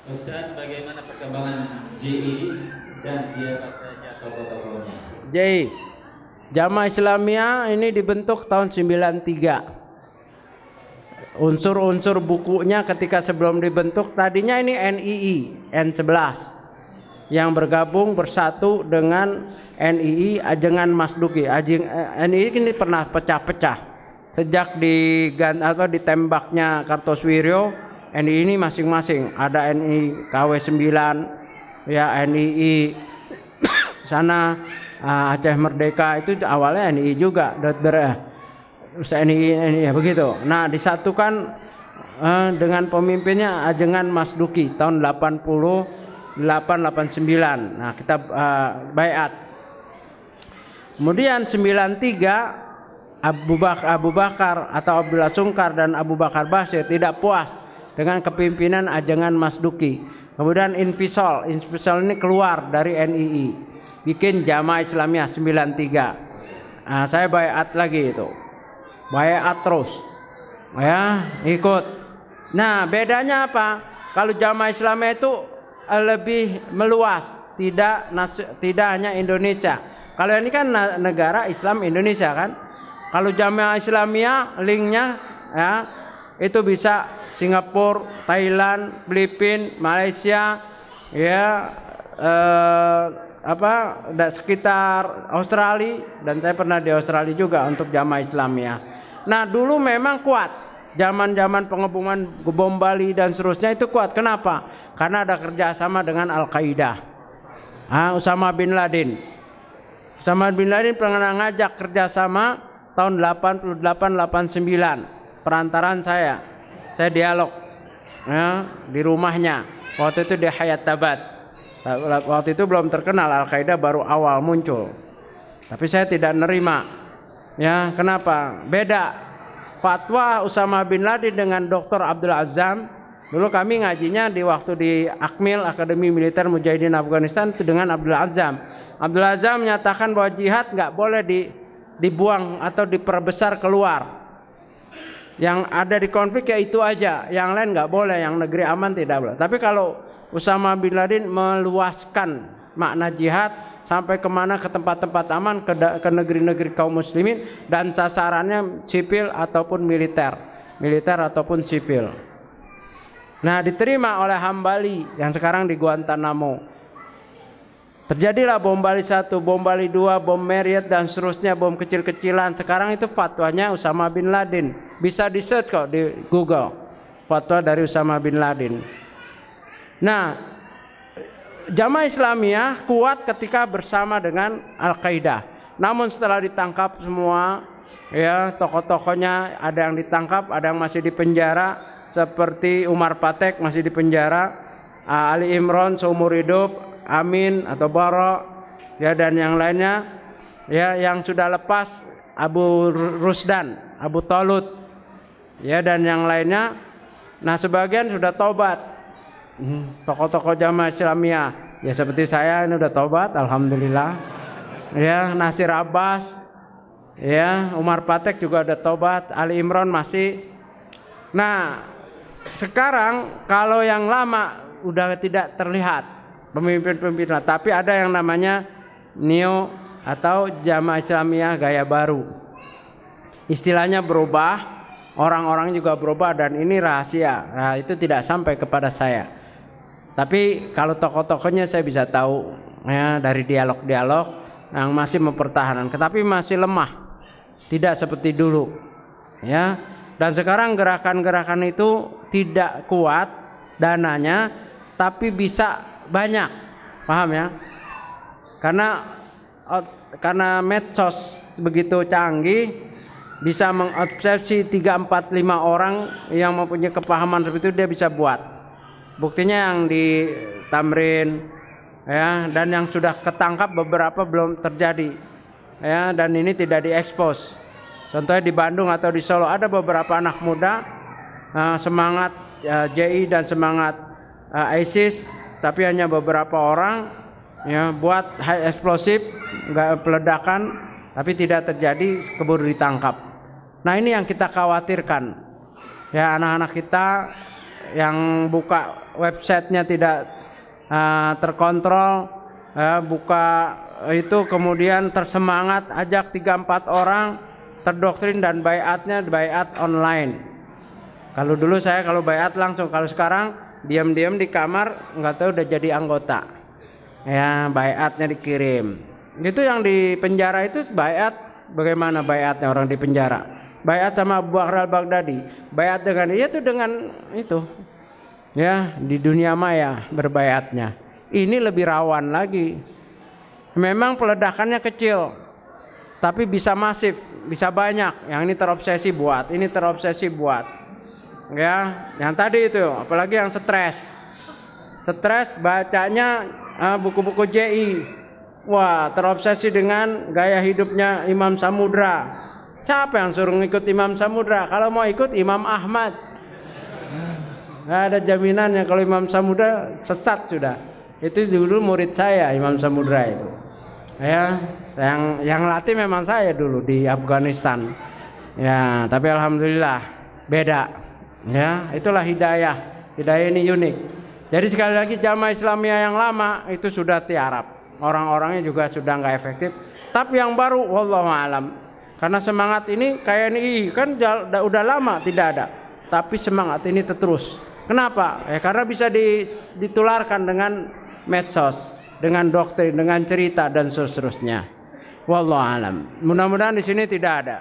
Ustaz, bagaimana perkembangan JI dan siapa saja tokoh-tokohnya? JI, Jamaah Islamiyah ini dibentuk tahun 93. Unsur-unsur bukunya ketika sebelum dibentuk tadinya ini NII N11 yang bergabung bersatu dengan NII Ajengan Masduki. NII ini pernah pecah-pecah sejak ditembaknya Kartosuwiryo. NII ini masing-masing ada NII KW 9 ya, NII sana Aceh Merdeka itu awalnya NII juga terus NII ya begitu. Nah disatukan dengan pemimpinnya Ajengan Masduki tahun 88-89. Nah kita baiat. Kemudian 93 Abu Bakar atau Abdullah Sungkar dan Abu Bakar Basir tidak puas dengan kepimpinan Ajengan Masduki. Kemudian Infisol ini keluar dari NII, bikin Jamaah Islamiyah 93. Nah, saya baiat lagi itu, baiat terus, ya ikut. Nah bedanya apa? Kalau Jamaah Islamiyah itu lebih meluas, tidak hanya Indonesia. Kalau ini kan negara Islam Indonesia kan. Kalau Jamaah Islamiyah linknya ya itu bisa Singapura, Thailand, Filipina, Malaysia, ya sekitar Australia, dan saya pernah di Australia juga untuk Jamaah Islamiyah. Nah dulu memang kuat, zaman pengepungan bom Bali dan seterusnya itu kuat. Kenapa? Karena ada kerjasama dengan Al-Qaeda. Usama bin Laden pernah ngajak kerjasama tahun 88-89. Perantaran saya dialog ya, di rumahnya. Waktu itu di Hayatabad. Waktu itu belum terkenal, Al-Qaeda baru awal muncul. Tapi saya tidak nerima. Ya, kenapa? Beda. Fatwa Usama bin Laden dengan Dr. Abdul Azzam. Dulu kami ngajinya di waktu di Akmil, Akademi Militer Mujahidin Afghanistan, itu dengan Abdul Azzam. Abdul Azzam menyatakan bahwa jihad nggak boleh dibuang atau diperbesar keluar. Yang ada di konflik ya itu aja, yang lain nggak boleh, yang negeri aman tidak boleh. Tapi kalau Usama bin Laden meluaskan makna jihad sampai kemana, ke tempat-tempat aman, ke negeri-negeri kaum muslimin, dan sasarannya sipil ataupun militer ataupun sipil. Nah diterima oleh Hambali yang sekarang di Guantanamo. Terjadilah bom Bali 1, bom Bali 2, bom Marriott dan seterusnya, bom kecil-kecilan. Sekarang itu fatwanya Usama bin Laden. Bisa di search kok di Google, fatwa dari Usama bin Laden. Nah, Jamaah Islamiyah kuat ketika bersama dengan Al-Qaeda. Namun setelah ditangkap semua, ya tokoh-tokohnya ada yang ditangkap, ada yang masih di penjara, seperti Umar Patek masih di penjara, Ali Imran seumur hidup, Amin atau Bara, ya, dan yang lainnya, ya, yang sudah lepas Abu Rusdan, Abu Talut, ya, dan yang lainnya. Nah sebagian sudah tobat. Tokoh-tokoh Jamaah Islamiyah, ya seperti saya ini udah tobat, alhamdulillah. Ya, Nasir Abbas, ya, Umar Patek juga udah tobat, Ali Imran masih. Nah sekarang kalau yang lama udah tidak terlihat pemimpin-pemimpin, tapi ada yang namanya Neo atau Jamaah Islamiyah gaya baru. Istilahnya berubah, orang-orang juga berubah, dan ini rahasia. Nah, itu tidak sampai kepada saya. Tapi kalau tokoh-tokohnya saya bisa tahu ya, dari dialog-dialog yang masih mempertahankan, tetapi masih lemah, tidak seperti dulu. Ya, dan sekarang gerakan-gerakan itu tidak kuat dananya, tapi bisa banyak, paham ya? Karena medsos begitu canggih, bisa mengobsesi 3, 4, 5 orang yang mempunyai kepahaman seperti itu, dia bisa buat. Buktinya yang di Tamrin, ya, dan yang sudah ketangkap beberapa belum terjadi, ya, dan ini tidak diekspos. Contohnya di Bandung atau di Solo ada beberapa anak muda semangat JI dan semangat ISIS, tapi hanya beberapa orang, ya, buat high explosive, nggak peledakan, tapi tidak terjadi, keburu ditangkap. Nah ini yang kita khawatirkan, ya, anak-anak kita yang buka websitenya tidak terkontrol, buka itu kemudian tersemangat, ajak 3-4 orang, terdoktrin, dan baiatnya baiat online. Kalau dulu saya kalau baiat langsung, kalau sekarang diam-diam di kamar, nggak tahu udah jadi anggota. Ya, baiatnya dikirim. Itu yang di penjara itu baiat, bagaimana baiatnya orang di penjara? Baiat sama Abu Bakar al-Baghdadi, baiat dengan itu ya, di dunia maya berbaiatnya. Ini lebih rawan lagi. Memang peledakannya kecil, tapi bisa masif, bisa banyak. Yang ini terobsesi buat, ini terobsesi buat. Ya, yang tadi itu, apalagi yang stres bacanya buku-buku JI. Wah, terobsesi dengan gaya hidupnya Imam Samudra. Siapa yang suruh ngikut Imam Samudra? Kalau mau ikut Imam Ahmad. Nggak ada jaminannya kalau Imam Samudra sesat sudah. Itu dulu murid saya Imam Samudra itu. Ya, yang latih memang saya dulu di Afghanistan. Ya, tapi alhamdulillah beda. Ya, itulah hidayah. Hidayah ini unik. Jadi sekali lagi jamaah Islamiyah yang lama itu sudah tiarap. Orang-orangnya juga sudah nggak efektif. Tapi yang baru, wallahu alam. Karena semangat ini kayak ini kan udah lama tidak ada. Tapi semangat ini terus. Kenapa? Karena bisa ditularkan dengan medsos, dengan doktrin, dengan cerita dan seterusnya. Wallahu alam. Mudah-mudahan di sini tidak ada.